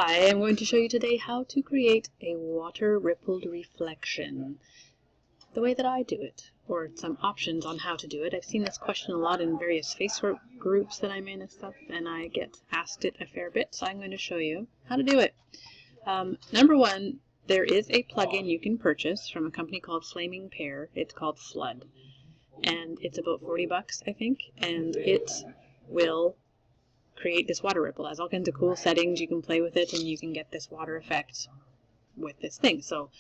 I am going to show you today how to create a water rippled reflection the way that I do it, or some options on how to do it. I've seen this question a lot in various Facebook groups that I'm in and stuff, and I get asked it a fair bit, so I'm going to show you how to do it. Number one, there is a plugin you can purchase from a company called Flaming Pear. It's called Flood, and it's about 40 bucks, I think, and it will create this water ripple. It has all kinds of cool settings. You can play with it and you can get this water effect with this thing. So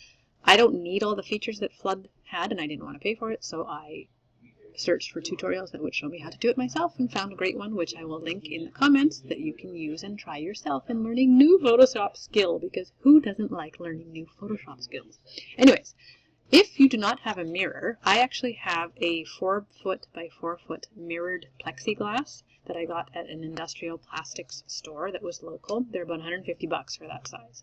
I don't need all the features that Flood had, and I didn't want to pay for it, so I searched for tutorials that would show me how to do it myself and found a great one, which I will link in the comments, that you can use and try yourself in learning new Photoshop skill, because who doesn't like learning new Photoshop skills? Anyways, if you do not have a mirror, I actually have a 4-foot by 4-foot mirrored plexiglass that I got at an industrial plastics store that was local. They're about 150 bucks for that size.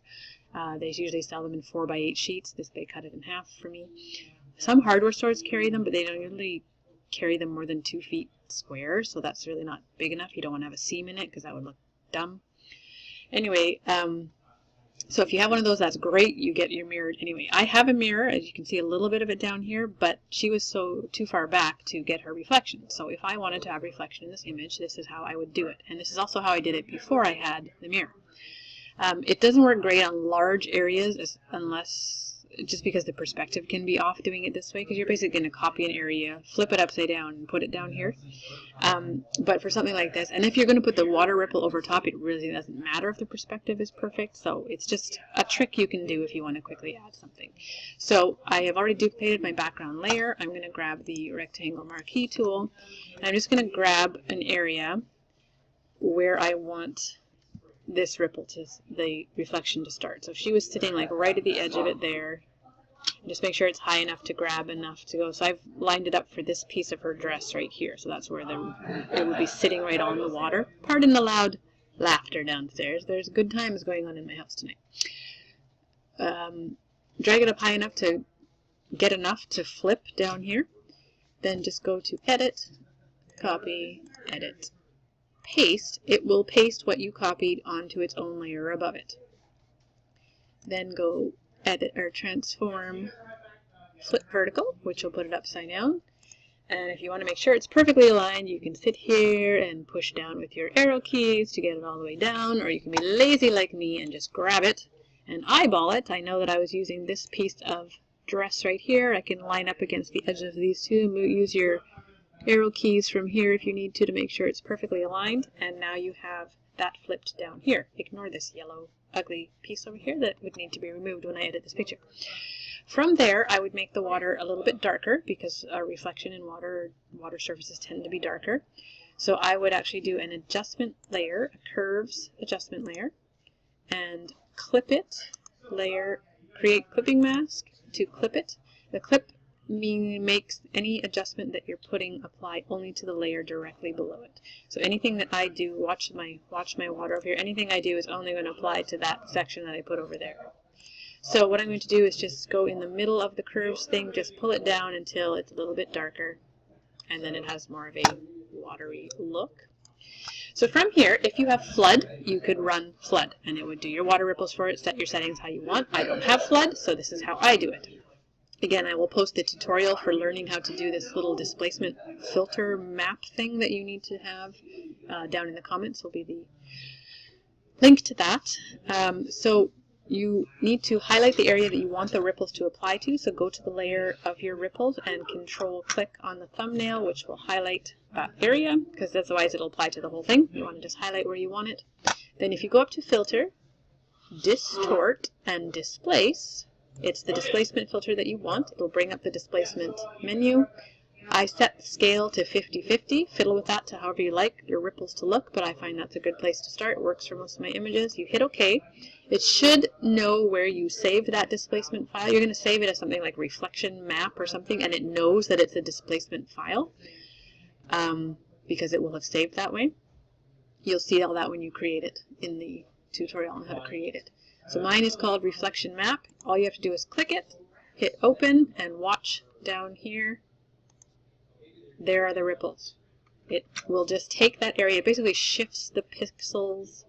They usually sell them in 4 by 8 sheets. They cut it in half for me. Some hardware stores carry them, but they don't usually carry them more than 2 feet square, so that's really not big enough. You don't want to have a seam in it because that would look dumb. Anyway, so if you have one of those, that's great. You get your mirrored. Anyway, I have a mirror, as you can see a little bit of it down here, but she was too far back to get her reflection. So if I wanted to have reflection in this image, this is how I would do it. And this is also how I did it before I had the mirror. It doesn't work great on large areas just because the perspective can be off doing it this way, because you're basically going to copy an area, flip it upside down, and put it down here. But for something like this, and if you're going to put the water ripple over top, it really doesn't matter if the perspective is perfect. So it's just a trick you can do if you want to quickly add something. So I have already duplicated my background layer. I'm going to grab the rectangle marquee tool, and I'm just going to grab an area where I want this ripple the reflection to start. So if she was sitting like right at the edge of it there, just make sure it's high enough to grab enough to go. So I've lined it up for this piece of her dress right here. So that's where it would be sitting right on the water. Pardon the loud laughter downstairs. There's good times going on in my house tonight. Drag it up high enough to get enough to flip down here. Then just go to Edit, Copy, Edit, Paste. It will paste what you copied onto its own layer above it. Then go Edit or Transform, Flip Vertical, which will put it upside down. And if you want to make sure it's perfectly aligned, you can sit here and push down with your arrow keys to get it all the way down, or you can be lazy like me and just grab it and eyeball it. I know that I was using this piece of dress right here. I can line up against the edge of these two. Use your arrow keys from here if you need to make sure it's perfectly aligned, and now you have that flipped down here. Ignore this yellow ugly piece over here that would need to be removed when I edit this picture. From there, I would make the water a little bit darker, because reflection in water surfaces tend to be darker. So I would actually do an adjustment layer, a curves adjustment layer, and clip it, layer, create clipping mask to clip it. The clip makes any adjustment that you're putting apply only to the layer directly below it. So anything that I do, watch my water over here, anything I do is only going to apply to that section that I put over there. So what I'm going to do is just go in the middle of the curves thing, just pull it down until it's a little bit darker, and then it has more of a watery look. So from here, if you have Flood, you could run Flood, and it would do your water ripples for it, set your settings how you want. I don't have Flood, so this is how I do it. Again, I will post a tutorial for learning how to do this little displacement filter map thing that you need to have. Down in the comments will be the link to that. So you need to highlight the area that you want the ripples to apply to. So go to the layer of your ripples and Control-click on the thumbnail, which will highlight that area, because otherwise it'll apply to the whole thing. You want to just highlight where you want it. Then if you go up to Filter, Distort, and Displace, it's the displacement filter that you want. It'll bring up the displacement menu. I set the scale to 50-50. Fiddle with that to however you like your ripples to look, but I find that's a good place to start. It works for most of my images. You hit OK. It should know where you saved that displacement file. You're going to save it as something like reflection map or something, and it knows that it's a displacement file because it will have saved that way. You'll see all that when you create it in the tutorial on how to create it. So mine is called Reflection Map. All you have to do is click it, hit open, and watch down here. There are the ripples. It will just take that area. It basically shifts the pixels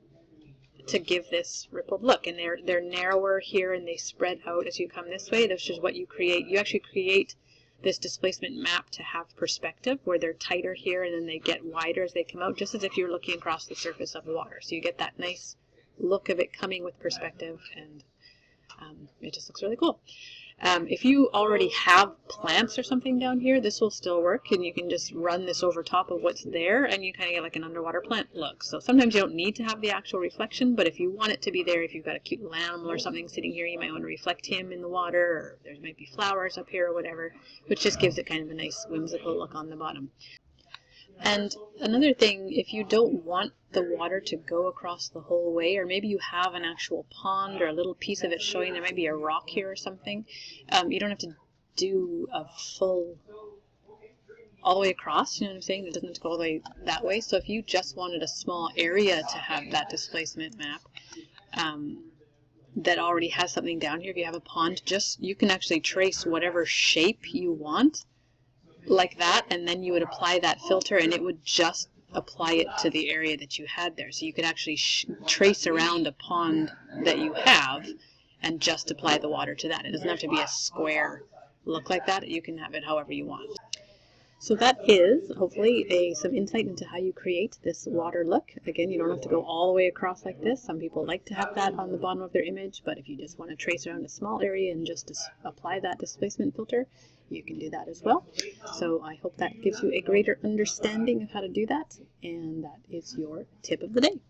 to give this rippled look. And they're narrower here and they spread out as you come this way. This is what you create. You actually create this displacement map to have perspective, where they're tighter here and then they get wider as they come out, just as if you're looking across the surface of the water. So you get that nice look of it coming with perspective, and it just looks really cool. If you already have plants or something down here, this will still work, and you can just run this over top of what's there and you kind of get like an underwater plant look. So sometimes you don't need to have the actual reflection, but if you want it to be there, if you've got a cute lamb or something sitting here, you might want to reflect him in the water, or there might be flowers up here or whatever, which just gives it kind of a nice whimsical look on the bottom. And another thing, if you don't want the water to go across the whole way, or maybe you have an actual pond or a little piece of it showing, there might be a rock here or something, you don't have to do a full all the way across, you know what I'm saying? It doesn't have to go all the way that way. So if you just wanted a small area to have that displacement map that already has something down here, if you have a pond, you can actually trace whatever shape you want like that, and then you would apply that filter and it would just apply it to the area that you had there. So you could actually trace around a pond that you have and just apply the water to that. It doesn't have to be a square look like that. You can have it however you want. So that is hopefully some insight into how you create this water look. Again, you don't have to go all the way across like this. Some people like to have that on the bottom of their image, but if you just want to trace around a small area and just apply that displacement filter, you can do that as well. So I hope that gives you a greater understanding of how to do that, and that is your tip of the day.